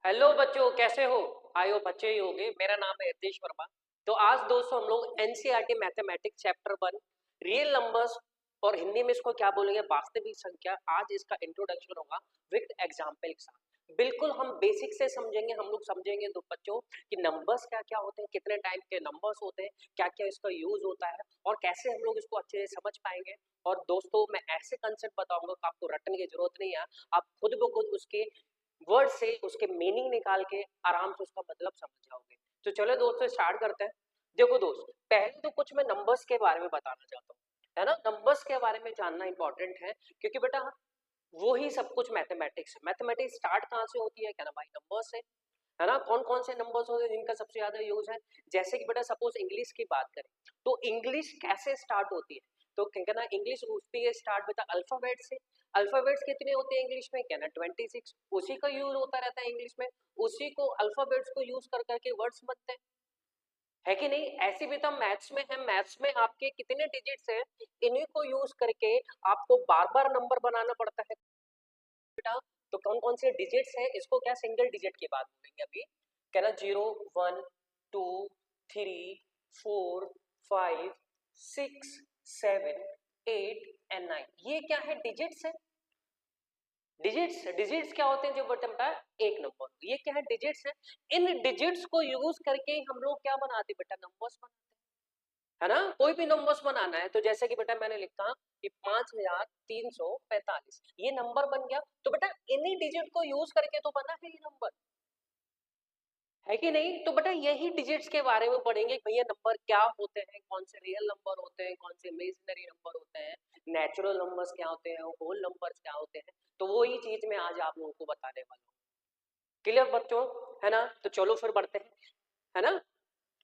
Hello बच्चों, कैसे हो? आई होप अच्छे ही होंगे। मेरा नाम है हितेश वर्मा। तो आज दोस्तों हम लोग NCERT mathematics chapter 1 real numbers और हिंदी में इसको क्या बोलेंगे, वास्तविक संख्या। आज इसका इंट्रोडक्शन होगा विद एग्जाम्पल के साथ। बिल्कुल हम बेसिक से समझेंगे। हम लोग समझेंगे दो बच्चों कि नंबर्स क्या क्या होते हैं, कितने टाइप के नंबर्स होते हैं, क्या क्या इसका यूज होता है और कैसे हम लोग इसको अच्छे से समझ पाएंगे। और दोस्तों मैं ऐसे कंसेप्ट बताऊंगा कि आपको रटने की जरूरत नहीं है। आप खुद ब खुद उसके वर्ड से उसके मीनिंग निकाल के आराम से उसका मतलब समझ जाओगे। तो चलो दोस्तों स्टार्ट करते हैं। देखो दोस्त, पहले तो कुछ मैं नंबर्स के बारे में बताना चाहता हूँ, है ना। नंबर्स के बारे में जानना इंपॉर्टेंट है क्योंकि बेटा वो ही सब कुछ मैथमेटिक्स है। मैथमेटिक्स स्टार्ट कहाँ से होती है, क्या ना भाई, नंबर से, है ना। कौन कौन से नंबर्स होते हैं जिनका सबसे ज्यादा यूज है? जैसे कि बेटा सपोज इंग्लिश की बात करें तो इंग्लिश कैसे स्टार्ट होती है? तो क्या ना, इंग्लिश होती है स्टार्ट बेटा अल्फाबेट से। अल्फाबेट्स कितने होते हैं इंग्लिश में, क्या ना 26। उसी का यूज होता रहता है इंग्लिश में। उसी को अल्फाबेट्स को यूज कर करके वर्ड्स बनते हैं, है कि नहीं। ऐसे भी तो मैथ्स में है। मैथ्स में आपके कितने डिजिट्स हैं, इन्हीं को यूज करके आपको बार बार नंबर बनाना पड़ता है बेटा। तो कौन कौन से डिजिट्स है, इसको क्या सिंगल डिजिट की बात करेंगे अभी, क्या ना 0 1 2 3 4 5 6 7 8 एंड 9, ये क्या है, डिजिट्स है। डिजिट्स डिजिट्स क्या होते हैं, जो बटन का एक नंबर, ये क्या है, डिजिट्स है। इन डिजिट्स को यूज करके हम लोग क्या बनाते बेटा, नंबर्स बनाते हैं, है ना। कोई भी नंबर्स बनाना है तो जैसे कि बेटा मैंने लिखा कि 5345, ये नंबर बन गया। तो बेटा इन्हीं डिजिट को यूज करके तो बना है ये नंबर, है कि नहीं। तो बेटा यही डिजिट्स के बारे में पढ़ेंगे कि भैया नंबर क्या होते हैं, कौन से रियल नंबर होते हैं, कौन से इमेजिनरी नंबर होते हैं, नेचुरल नंबर्स क्या होते हैं, होल नंबर्स क्या होते हैं। तो वही चीज मैं आज आप लोगों को बताने वाला हूँ। क्लियर बच्चों, है ना। तो चलो फिर बढ़ते हैं, है ना।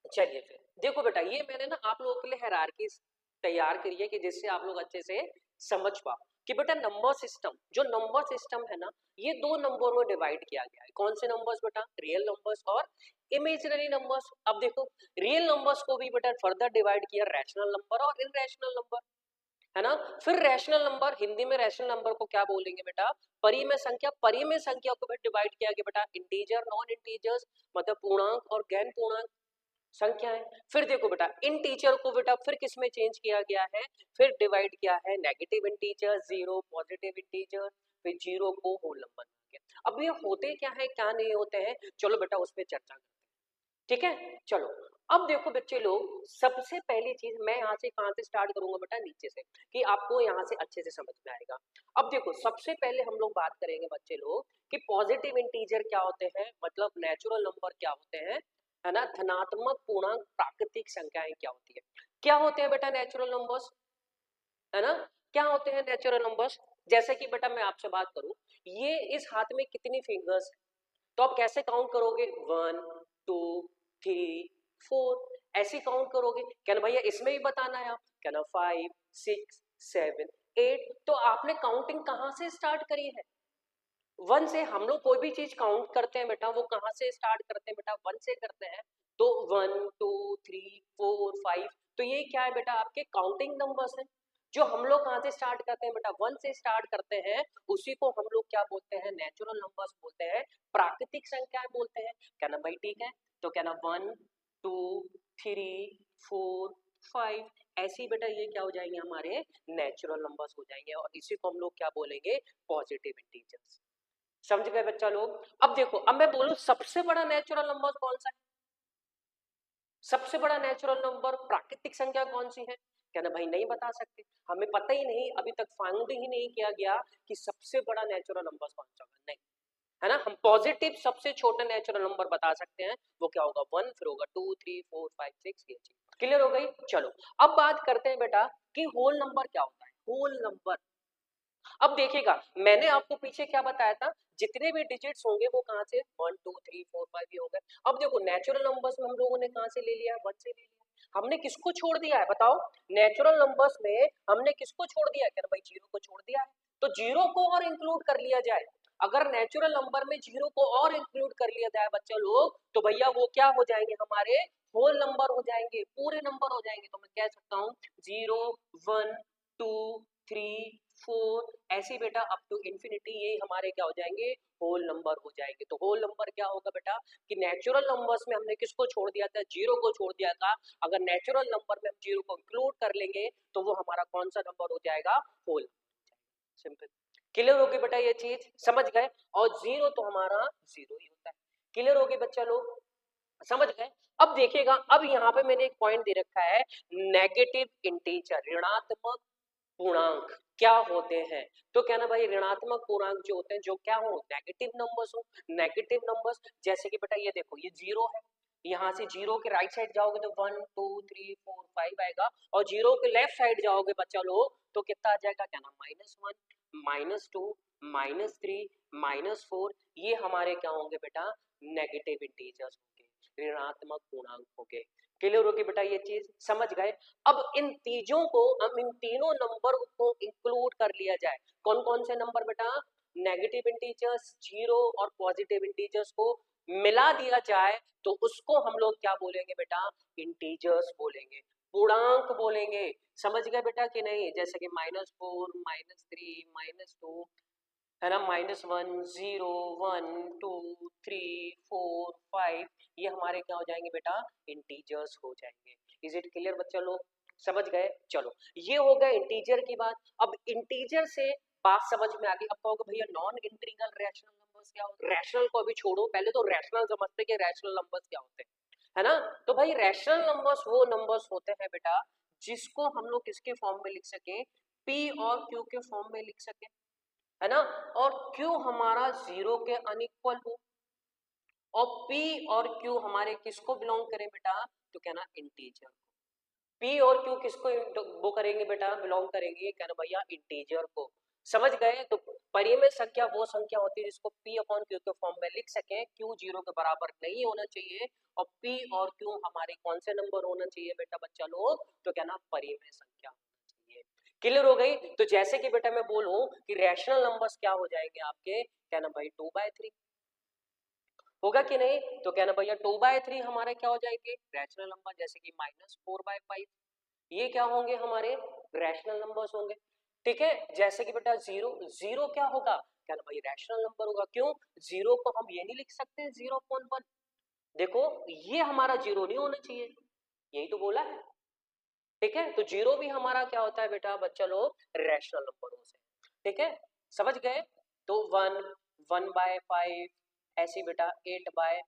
चलिए फिर देखो बेटा, ये मैंने ना आप लोगों के लिए हायरार्की तैयार करी है कि जिससे आप लोग अच्छे से समझ पाओ कि बेटा नंबर सिस्टम, जो नंबर सिस्टम है ना, ये दो नंबर में डिवाइड किया गया है। कौन से नंबर्स बेटा, रियल नंबर्स और इमेजिनरी नंबर्स। अब देखो रियल नंबर्स को भी बेटा फर्दर डिवाइड किया रैशनल नंबर और इनरैशनल नंबर, है ना। फिर रैशनल नंबर, हिंदी में रैशनल नंबर को क्या बोलेंगे बेटा, परिमेय संख्या। परिमेय संख्या को भी डिवाइड किया गया बेटा इंटीजर, नॉन इंटीजर्स, मतलब पूर्णांक और गैर पूर्णांक संख्याएं। फिर देखो बेटा इन टीचर को बेटा फिर किस में चेंज किया गया है, फिर डिवाइड किया है negative integer, zero, positive integer, फिर जीरो को होल नंबर बना के। अब ये होते क्या है, क्या नहीं होते हैं, चलो बेटा उस पर चर्चा करते हैं, ठीक है। चलो अब देखो बच्चे लोग, सबसे पहली चीज मैं यहाँ से कहाँ से स्टार्ट करूंगा बेटा, नीचे से, कि आपको यहाँ से अच्छे से समझ में आएगा। अब देखो सबसे पहले हम लोग बात करेंगे बच्चे लोग कि पॉजिटिव इंटीजर क्या होते हैं, मतलब नेचुरल नंबर क्या होते हैं, है ना। धनात्मक पूर्णांक प्राकृतिक संख्याएं क्या होती है, क्या होते हैं बेटा नेचुरल नंबर्स, है ना। क्या होते हैं नेचुरल नंबर्स, जैसे कि बेटा मैं आपसे बात करूं, ये इस हाथ में कितनी फिंगर्स, तो आप कैसे काउंट करोगे, 1 2 3 4, ऐसे काउंट करोगे। क्या ना भैया इसमें ही बताना है आप, क्या ना 5 6 7 8। तो आपने काउंटिंग कहाँ से स्टार्ट करी है, वन से। हम लोग कोई भी चीज काउंट करते हैं बेटा वो कहाँ से स्टार्ट करते हैं बेटा, वन से करते हैं। तो 1 2 3 4 5, तो ये क्या है बेटा, आपके काउंटिंग नंबर्स हैं जो हम लोग कहाँ से स्टार्ट करते हैं बेटा, वन से स्टार्ट करते हैं। उसी को हम लोग क्या बोलते हैं, नेचुरल नंबर्स बोलते हैं, प्राकृतिक संख्याएं बोलते हैं। क्या ना भाई, ठीक है। तो क्या ना 1 2 3 4 5, ऐसे ही बेटा ये क्या हो जाएंगे, हमारे नेचुरल नंबर्स हो जाएंगे और इसी को हम लोग क्या बोलेंगे, पॉजिटिव इंटीजर्स। समझ गए बच्चा लोग। अब देखो, अब मैं बोलूं सबसे बड़ा नेचुरल नंबर कौन सा है, सबसे बड़ा नेचुरल नंबर प्राकृतिक संख्या कौन सी है, क्या ना भाई नहीं बता सकते, हमें पता ही नहीं, अभी तक फाइंड ही नहीं किया गया कि सबसे बड़ा नेचुरल नंबर कौन सा होगा, नहीं, है ना। हम पॉजिटिव सबसे छोटा नेचुरल नंबर बता सकते हैं, वो क्या होगा 1, फिर होगा 2 3 4 5 6, ये चीज क्लियर हो गई। चलो अब बात करते हैं बेटा कि होल नंबर क्या होता है, होल नंबर। अब देखिएगा मैंने आपको पीछे क्या बताया था, जितने भी डिजिट्स होंगे वो कहाँ से 1 2 3 4 5 ये हो गए। अब देखो नेचुरल नंबर्स में हम लोगों ने कहाँ से ले लिया है, वन से ले लिया। हमने किसको छोड़ दिया है बताओ, नेचुरल नंबर्स में हमने किसको छोड़ दिया है, क्या भाई जीरो को छोड़ दिया है। तो जीरो को और इंक्लूड कर लिया जाए, अगर नेचुरल नंबर में जीरो को और इंक्लूड कर लिया जाए बच्चा लोग, तो भैया वो क्या हो जाएंगे, हमारे होल नंबर हो जाएंगे, पूरे नंबर हो जाएंगे। तो मैं कह सकता हूँ 0 1 2 3 4 ऐसे बेटा अप टू इंफिनिटी, ये हमारे क्या हो जाएंगे, होल नंबर हो जाएंगे। तो होल नंबर क्या होगा बेटा कि नेचुरल नंबर्स में हमने किसको छोड़ दिया था, जीरो को छोड़ दिया था। अगर नेचुरल नंबर में हम जीरो को इंक्लूड कर लेंगे तो वो हमारा कौन सा नंबर हो जाएगा, होल। सिंपल, क्लियर होगी बेटा ये चीज, समझ गए। और जीरो तो हमारा जीरो ही होता है। क्लियर होगी बच्चा लोग, समझ गए। अब देखिएगा, अब यहाँ पे मैंने एक पॉइंट दे रखा है, नेगेटिव इंटीजर, ऋणात्मक पूर्णांक क्या होते हैं। तो क्या ना भाई, ऋणात्मक पूर्णांक जो होते हैं, जो क्या हो, नेगेटिव नंबर्स हो। नेगेटिव नंबर्स जैसे कि बेटा ये देखो, ये जीरो है, यहाँ से जीरो के राइट साइड जाओगे तो 1 2 3 4 5 आएगा, और जीरो के लेफ्ट साइड जाओगे बच्चा लोग तो कितना आ जाएगा, क्या ना, -1 -2 -3 -4, ये हमारे क्या होंगे बेटा, नेगेटिव इंटीजर्स होंगे, ऋणात्मक पूर्णांक होंगे। क्लियर होगी बेटा ये चीज, समझ गए। अब इन तीजों को, हम इन तीनों नंबर को इंक्लूड कर लिया जाए, कौन कौन से नंबर बेटा, नेगेटिव इंटीजर्स, जीरो और पॉजिटिव इंटीजर्स को मिला दिया जाए तो उसको हम लोग क्या बोलेंगे बेटा, इंटीजर्स बोलेंगे, पूर्णांक बोलेंगे। समझ गए बेटा कि नहीं, जैसे कि -4 -3 -2, है ना, -1 0 1 2 3 4 5, ये हमारे क्या हो जाएंगे बेटा, इंटीजर्स हो जाएंगे। इज इट क्लियर बच्चा लोग, समझ गए। चलो, ये हो गया इंटीजर की बात। अब इंटीजर से बात समझ में आ गई। अब कहोगे भैया नॉन इंटीग्रल रैशनल नंबर्स क्या होते हैं। रैशनल को अभी छोड़ो, पहले तो रैशनल समझते कि रैशनल नंबर्स क्या होते हैं, है ना। तो भाई रैशनल नंबर्स वो नंबर्स होते हैं बेटा जिसको हम लोग किसके फॉर्म में लिख सके, पी और क्यू के फॉर्म में लिख सके, है ना। और क्यू हमारा जीरो के अनइक्वल हो, और पी और क्यू हमारे किसको बिलोंग करें बेटा, तो क्या ना, इंटीजर। पी और क्यू किसको वो करेंगे बेटा, बिलोंग करेंगे, क्या ना भैया, इंटीजर को। समझ गए। तो परिमेय संख्या वो संख्या होती है जिसको पी अपॉन क्यू के फॉर्म में लिख सके, क्यू जीरो के बराबर नहीं होना चाहिए, और पी और क्यू हमारे कौन से नंबर होना चाहिए बेटा बच्चा लोग, तो क्या ना, परिमेय संख्या होना चाहिए। क्लियर हो गई। तो जैसे कि बेटा मैं बोलूं कि रैशनल नंबर्स क्या हो जाएंगे आपके, क्या ना भाई, 2/3 होगा कि नहीं। तो क्या ना भैया, 2/3 हमारे क्या हो जाएंगे, रैशनल नंबर। जैसे कि -4/5, ये क्या होंगे हमारे, रैशनल नंबर्स होंगे। ठीक है। जैसे कि बेटा जीरो, जीरो क्या होगा, क्या ना भाई, रैशनल नंबर होगा। क्यों, जीरो को हम ये नहीं लिख सकते 0.1, देखो ये हमारा जीरो नहीं होना चाहिए, यही तो बोला है। ठीक है। तो जीरो भी हमारा क्या होता है बेटा बच्चा लोग, रैशनल नंबरों से। ठीक है, समझ गए। तो 1 1/5 ऐसी बेटा, 8/10,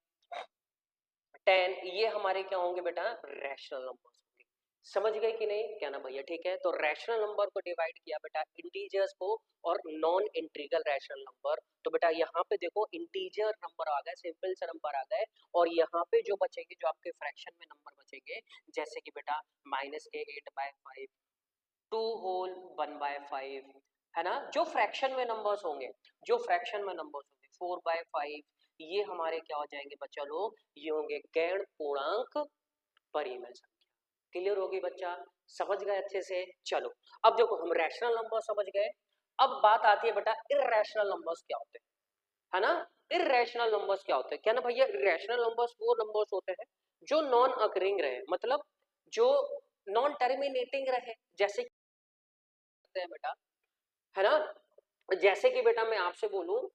ये हमारे क्या होंगे बेटा, रैशनल नंबर्स होंगे। समझ गए कि नहीं, क्या ना भैया। ठीक है। तो रैशनल नंबर को डिवाइड किया बेटा इंटीजर्स को और नॉन इंटीग्रल रैशनल नंबर। तो बेटा यहाँ पे देखो इंटीजर नंबर आ गए, सिंपल से नंबर आ गए, और यहाँ पे जो बचेंगे, जो आपके फ्रैक्शन में नंबर बचेंगे, जैसे कि बेटा -8/5, 2 होल 1/5, है ना। जो फ्रैक्शन में नंबर्स होंगे, जो फ्रैक्शन में नंबर्स होंगे 4/5, ये हमारे क्या हो जाएंगे बच्चा लोग, ये होंगे गैर पूर्णांक परिमेय संख्या। क्लियर होगी बच्चा, समझ गए अच्छे से। चलो, अब देखो हम रैशनल नंबर समझ गए, अब बात आती है बेटा इर्रेशनल नंबर्स क्या होते हैं, है ना। इर्रेशनल नंबर्स क्या होते हैं, क्या ना भैया, इर्रेशनल नंबर्स वो नंबर्स होते हैं जो नॉन अकरिंग रहे, मतलब जो नॉन टर्मिनेटिंग रहे, जैसे है बेटा, है ना। जैसे कि बेटा मैं आपसे बोलूं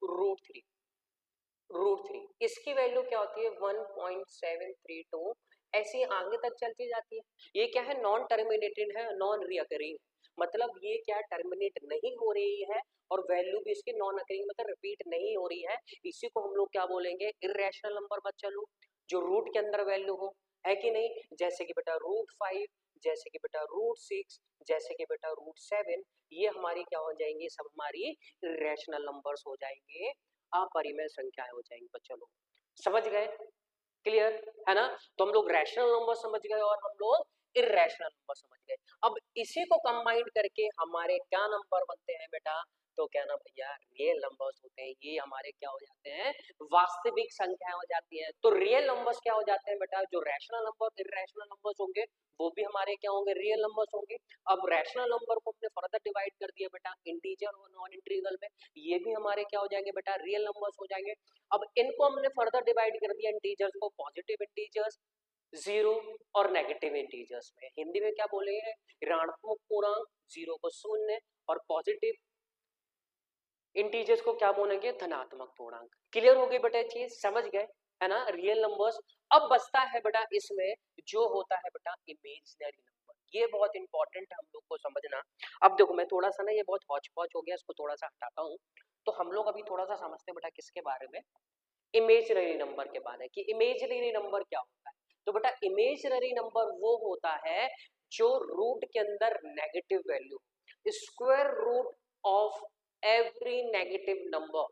√3, इसकी वैल्यू क्या होती है 1.732, ऐसी आगे तक चलती जाती है। ये क्या है, नॉन टर्मिनेटेड है, नॉन रीअकरिंग, मतलब ये क्या टर्मिनेट नहीं हो रही है, और वैल्यू भी इसकी नॉन अकरिंग, मतलब रिपीट नहीं हो रही है। इसी को हम लोग क्या बोलेंगे, इर्रेशनल नंबर बच्चा लोग, जो रूट के अंदर वैल्यू हो, है कि नहीं। जैसे कि बेटा √5, जैसे कि बेटा √6, जैसे कि बेटा √7, ये हमारी क्या हो जाएंगी, सब हमारी इर्रेशनल नंबर्स हो जाएंगे, अपरिमेय संख्याएं हो जाएंगी बच्चा लोग। समझ गए, क्लियर, है ना। तो हम लोग रैशनल नंबर समझ गए और हम लोग इर्रेशनल नंबर समझ गए। अब इसी को कंबाइन करके हमारे क्या नंबर बनते हैं बेटा, तो क्या ना भैया, रियल नंबर्स होते हैं। ये हमारे क्या हो जाते हैं, वास्तविक संख्याएं हो जाती हैं। तो रियल नंबर्स क्या हो जाते हैं बेटा, जो रैशनल नंबर इर्रेशनल नंबर्स होंगे वो भी हमारे क्या होंगे, रियल नंबर्स होंगे। अब रैशनल नंबर को हमने फर्दर डिवाइड कर दिया बेटा इंटीजर और नॉन इंटीग्रल में, ये भी हमारे क्या हो जाएंगे बेटा, रियल नंबर्स हो जाएंगे। अब इनको हमने फर्दर डिवाइड कर दिया इंटीजर्स को, पॉजिटिव इंटीजर्स, जीरो और नेगेटिव इंटीजर्स में। हिंदी में क्या बोलेंगे, ऋणात्मक पूर्णांक, जीरो को शून्य और पॉजिटिव इंटीजर्स को क्या बोलेंगे, धनात्मक पूर्णांक। क्लियर हो गई बेटा चीज, समझ गए है ना, रियल नंबर्स। अब बचता है बेटा इसमें जो होता है बेटा इमेजिनरी नंबर, ये बहुत इंपॉर्टेंट है हम लोग को समझना। अब देखो मैं थोड़ा सा ना, ये बहुत हौच पौच हो गया, इसको थोड़ा सा हटाता हूँ। तो हम लोग अभी थोड़ा सा समझते हैं बेटा किसके बारे में, इमेजिनरी नंबर के बारे में, कि इमेजिनरी नंबर क्या होता है। तो बेटा इमेजिनरी नंबर वो होता है जो रूट के अंदर negative value, square root of every negative number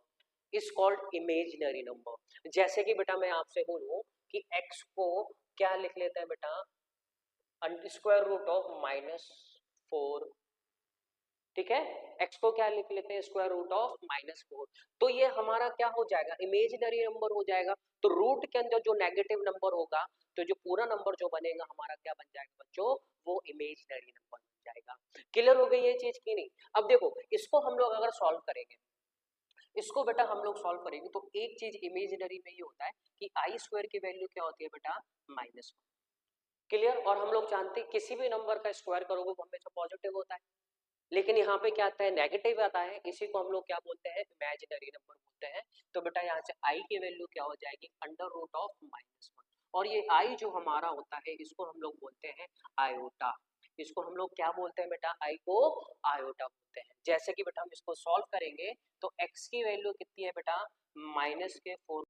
is called imaginary number. जैसे कि बेटा मैं आपसे बोलूं कि x को क्या लिख लेते हैं बेटा, स्क्वायर रूट ऑफ -4, ठीक है, x को क्या लिख लेते हैं, स्क्वायर रूट ऑफ -4। तो ये हमारा क्या हो जाएगा, इमेजिनरी नंबर हो जाएगा। तो रूट के अंदर जो नेगेटिव नंबर होगा, तो जो पूरा नंबर जो बनेगा हमारा क्या बन जाएगा बच्चों, वो इमेजिनरी नंबर बन जाएगा। क्लियर हो गई ये चीज की नहीं। अब देखो इसको हम लोग अगर सॉल्व करेंगे, इसको बेटा हम लोग सॉल्व करेंगे, तो एक चीज इमेजिनरी में ये होता है कि आई स्क्वायर की वैल्यू क्या होती है बेटा, -1। क्लियर। और हम लोग जानते हैं किसी भी नंबर का स्क्वायर करोगे वो हमेशा पॉजिटिव होता है, लेकिन यहाँ पे क्या आता है, नेगेटिव आता है, इसी को हम लोग क्या बोलते हैं, इमेजिनरी नंबर बोलते हैं। तो बेटा यहाँ से आई की वैल्यू क्या हो जाएगी, अंडर रूट ऑफ -1। और ये आई जो हमारा होता है इसको हम लोग बोलते हैं आयोटा। इसको हम लोग क्या बोलते हैं बेटा, आई को आयोटा बोलते हैं। जैसे कि बेटा हम इसको सॉल्व करेंगे तो x की वैल्यू कितनी है बेटा, -4।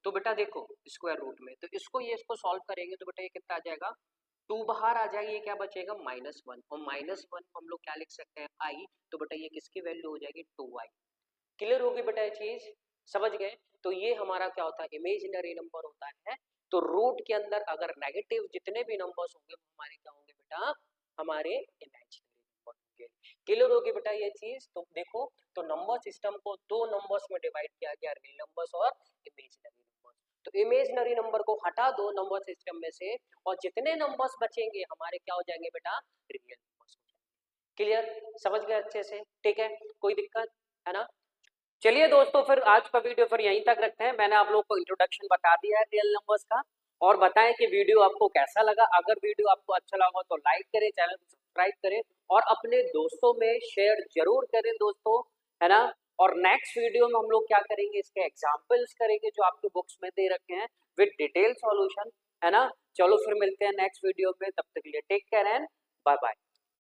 तो बेटा देखो स्क्वायर रूट में, तो इसको सॉल्व करेंगे तो बेटा ये कितना आ जाएगा, 2 बाहर आ जाएगी, ये क्या बचेगा, -1। और -1 को हम लोग क्या लिख सकते हैं, आई। तो बेटा ये किसकी वैल्यू हो जाएगी, 2i। क्लियर होगी बेटा ये चीज, समझ गए। तो ये हमारा क्या होता है, इमेजिनरी नंबर होता है। तो रूट के अंदर अगर नेगेटिव जितने भी नंबर्स होंगे वो हमारे क्या होंगे बेटा, हमारे इमेजिनरी नंबर होंगे। क्लियर होगी बेटा ये चीज। तो देखो, तो नंबर सिस्टम को दो नंबर्स में डिवाइड किया गया, रियल नंबर्स और इमेजिनरी नंबर। तो इमेजिनरी नंबर को हटा दो नंबर सिस्टम में से, और जितने नंबर्स बचेंगे हमारे क्या हो जाएंगे बेटा, रियल नंबर्स हो जाएंगे। क्लियर, समझ गए अच्छे से, ठीक है, कोई दिक्कत है ना। चलिए दोस्तों फिर आज का वीडियो फिर यहीं तक रखते हैं। मैंने आप लोग को इंट्रोडक्शन बता दिया है रियल नंबर्स का, और बताएं कि वीडियो आपको कैसा लगा। अगर वीडियो आपको अच्छा लगा तो लाइक करें, चैनल को सब्सक्राइब करें और अपने दोस्तों में शेयर जरूर करें दोस्तों, है ना। और नेक्स्ट वीडियो में हम लोग क्या करेंगे, इसके एग्जाम्पल्स करेंगे जो आपके बुक्स में दे रखे हैं विद डिटेल सॉल्यूशन, है ना। चलो फिर मिलते हैं नेक्स्ट वीडियो में, तब तक के लिए take care and bye bye.